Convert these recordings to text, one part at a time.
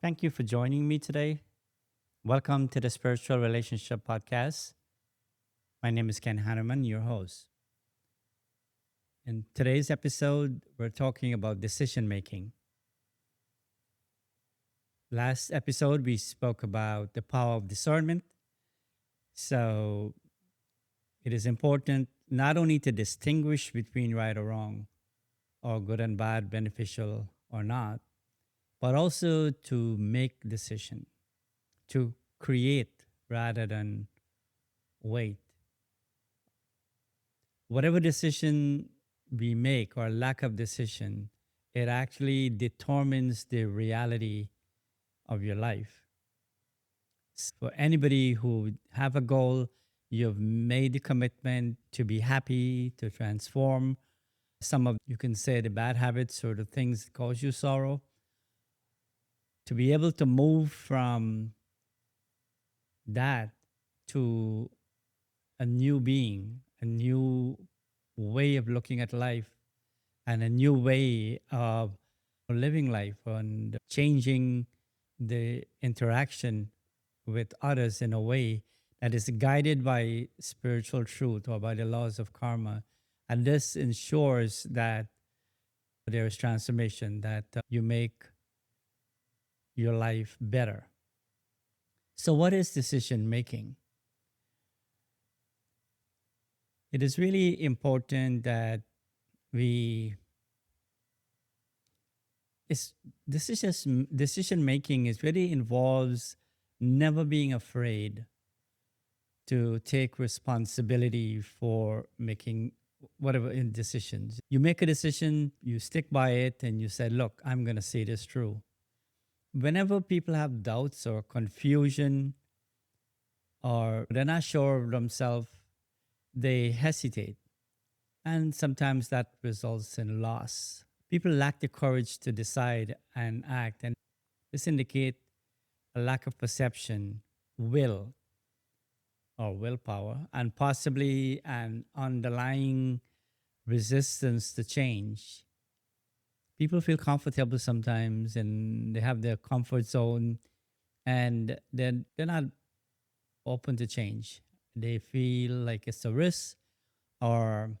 Thank you for joining me today. Welcome to the Spiritual Relationship Podcast. My name is Ken Hanneman, your host. In today's episode, we're talking about decision making. Last episode, we spoke about the power of discernment. So, it is important not only to distinguish between right or wrong, or good and bad, beneficial or not, but also to make decision, to create rather than wait. Whatever decision we make or lack of decision, it actually determines the reality of your life. For anybody who have a goal, you've made the commitment to be happy, to transform some of, you can say, the bad habits or the things that cause you sorrow, to be able to move from that to a new being, a new way of looking at life, and a new way of living life and changing the interaction with others in a way that is guided by spiritual truth or by the laws of karma. And this ensures that there is transformation, that you make your life better. So, what is decision making? It is really important that we is decision making is really involves never being afraid to take responsibility for making whatever in decisions. You make a decision, you stick by it, and you say, look, I'm going to see this through. Whenever people have doubts or confusion or they're not sure of themselves, they hesitate. And sometimes that results in loss. People lack the courage to decide and act. And this indicates a lack of perception, will, or willpower, and possibly an underlying resistance to change. People feel comfortable sometimes and they have their comfort zone and they're not open to change. They feel like it's a risk or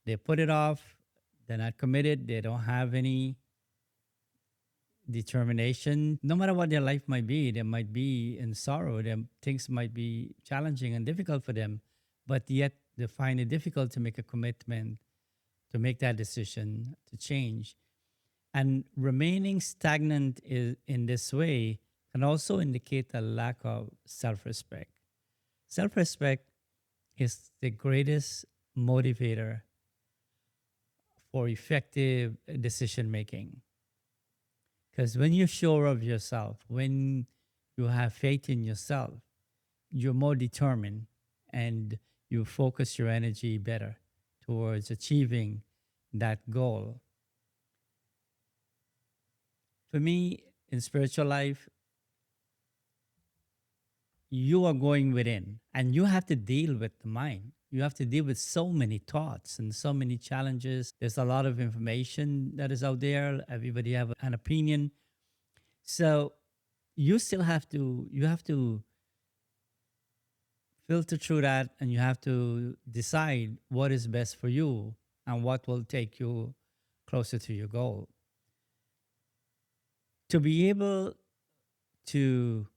they put it off, they're not committed, they don't have any determination. No matter what their life might be, they might be in sorrow, things might be challenging and difficult for them, but yet they find it difficult to make a commitment, to make that decision, to change. And remaining stagnant in this way can also indicate a lack of self respect. Self respect is the greatest motivator for effective decision making. Because when you're sure of yourself, when you have faith in yourself, you're more determined and you focus your energy better towards achieving that goal. For me, in spiritual life, you are going within and you have to deal with the mind. You have to deal with so many thoughts and so many challenges. There's a lot of information that is out there. Everybody have an opinion. So you have to filter through that and you have to decide what is best for you and what will take you closer to your goal. To be able to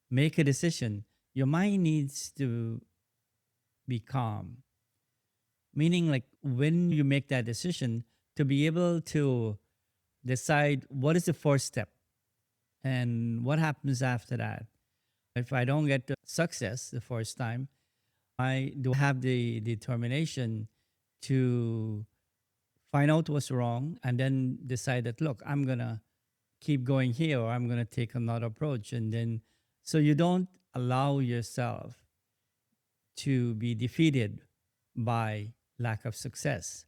make a decision, your mind needs to be calm. Meaning, like when you make that decision, to be able to decide what is the first step and what happens after that. If I don't get the success the first time, I do have the determination to find out what's wrong and then decide that, look, I'm going to keep going here or I'm going to take another approach. And then, so you don't allow yourself to be defeated by lack of success.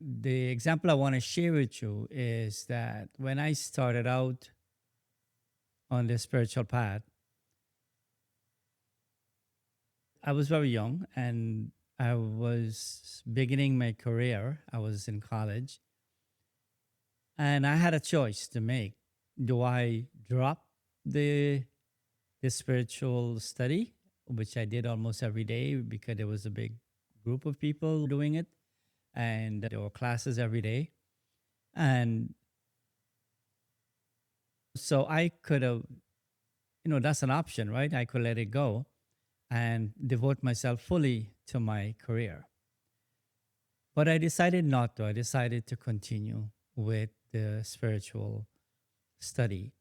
The example I want to share with you is that when I started out on the spiritual path, I was very young and I was beginning my career. I was in college and I had a choice to make. do I drop the the spiritual study, which I did almost every day because there was a big group of people doing it, and there were classes every day. And so I could have, that's an option, right? I could let it go and devote myself fully to my career. But I decided not to. I decided to continue with the spiritual study.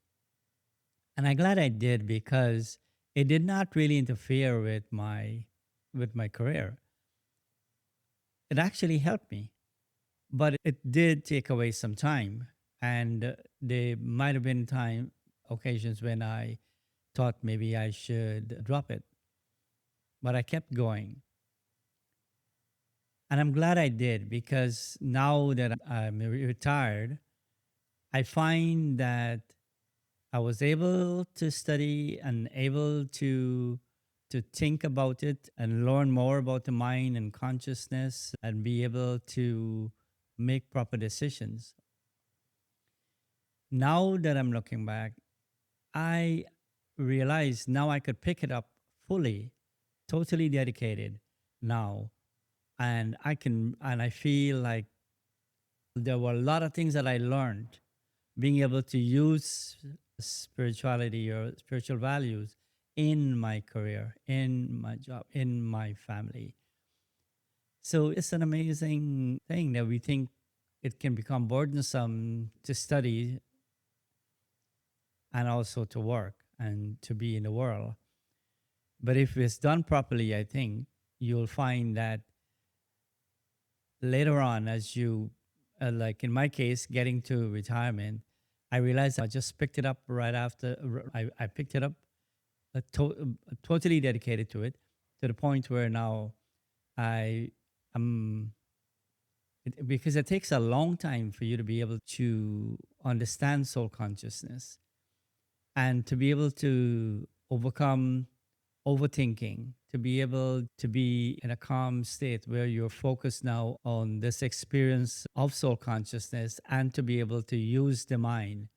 And I'm glad I did because it did not really interfere with my career. It actually helped me, but it did take away some time. And there might have been occasions when I thought maybe I should drop it, but I kept going. And I'm glad I did because now that I'm retired, I find that I was able to study and able to think about it and learn more about the mind and consciousness and be able to make proper decisions. Now that I'm looking back, I realize now I could pick it up fully, totally dedicated now. And I feel like there were a lot of things that I learned being able to use spirituality or spiritual values in my career, in my job, in my family. So it's an amazing thing that we think it can become burdensome to study and also to work and to be in the world. But if it's done properly, I think you'll find that later on, as you, like in my case, getting to retirement, I realized I just picked it up right after I picked it up, totally dedicated to it, to the point where now I am, because it takes a long time for you to be able to understand soul consciousness and to be able to overcome overthinking, to be able to be in a calm state where you're focused now on this experience of soul consciousness and to be able to use the mind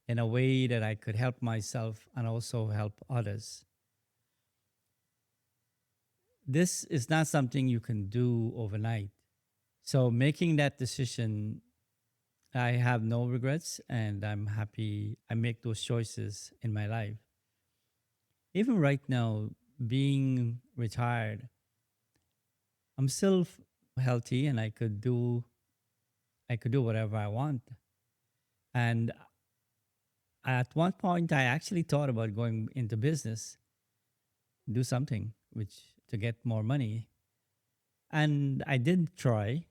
in a way that I could help myself and also help others. This is not something you can do overnight. So, making that decision, I have no regrets and I'm happy I make those choices in my life. Even right now, being retired, I'm still healthy and I could do whatever I want. And at one point I actually thought about going into business, do something which to get more money. And I did try.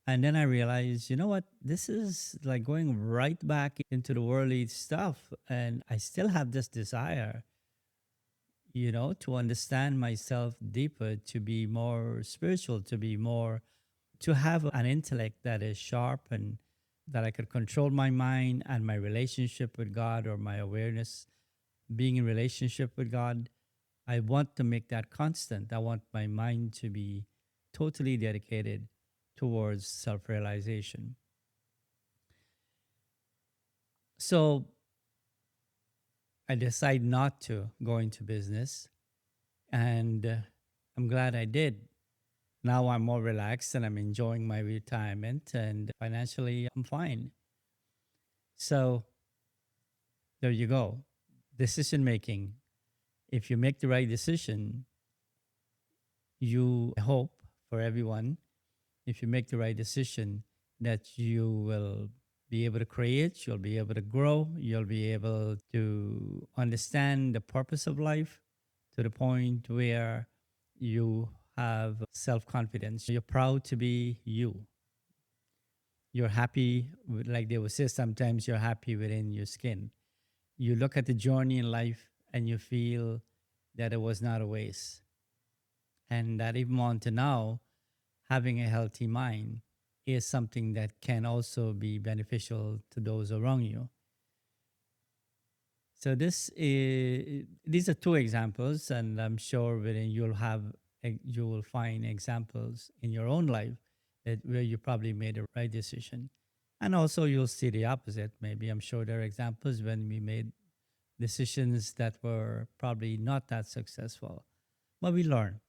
And then I realized, you know what? This is like going right back into the worldly stuff. And I still have this desire, to understand myself deeper, to be more spiritual, to have an intellect that is sharp and that I could control my mind and my relationship with God or my awareness, being in relationship with God. I want to make that constant. I want my mind to be totally dedicated towards self realization. So I decide not to go into business, and I'm glad I did. Now I'm more relaxed and I'm enjoying my retirement, and financially, I'm fine. So there you go. Decision making. If you make the right decision, you hope for everyone, if you make the right decision, that you will be able to create, you'll be able to grow, you'll be able to understand the purpose of life to the point where you have self confidence. You're proud to be you. You're happy, like they would say sometimes, you're happy within your skin. You look at the journey in life and you feel that it was not a waste. And that even on to now, having a healthy mind is something that can also be beneficial to those around you. So these are two examples, and I'm sure within you will find examples in your own life that where you probably made the right decision. And also, you'll see the opposite. Maybe I'm sure there are examples when we made decisions that were probably not that successful, but we learn.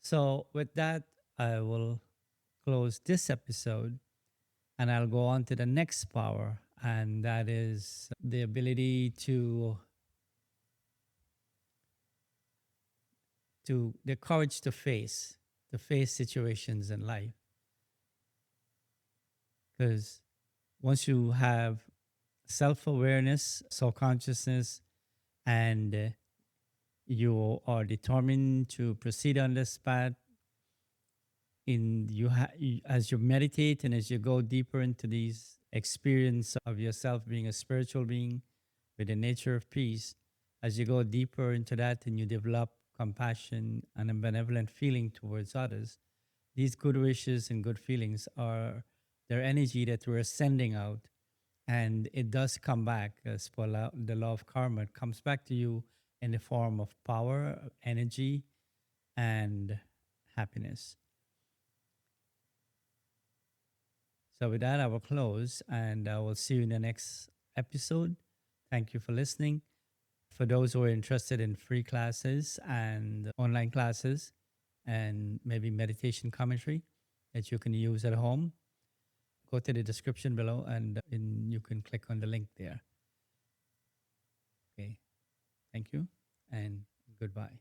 So, with that, I will close this episode and I'll go on to the next power, and that is the ability to the courage to face situations in life. Because once you have self-awareness, self-consciousness, and you are determined to proceed on this path, as you meditate and as you go deeper into these experience of yourself being a spiritual being with the nature of peace, as you go deeper into that and you develop compassion and a benevolent feeling towards others, these good wishes and good feelings are their energy that we're sending out, and it does come back as per the law of karma. It comes back to you in the form of power, energy, and happiness. So, with that, I will close and I will see you in the next episode. Thank you for listening. For those who are interested in free classes and online classes and maybe meditation commentary that you can use at home, go to the description below and you can click on the link there. Okay. Thank you and goodbye.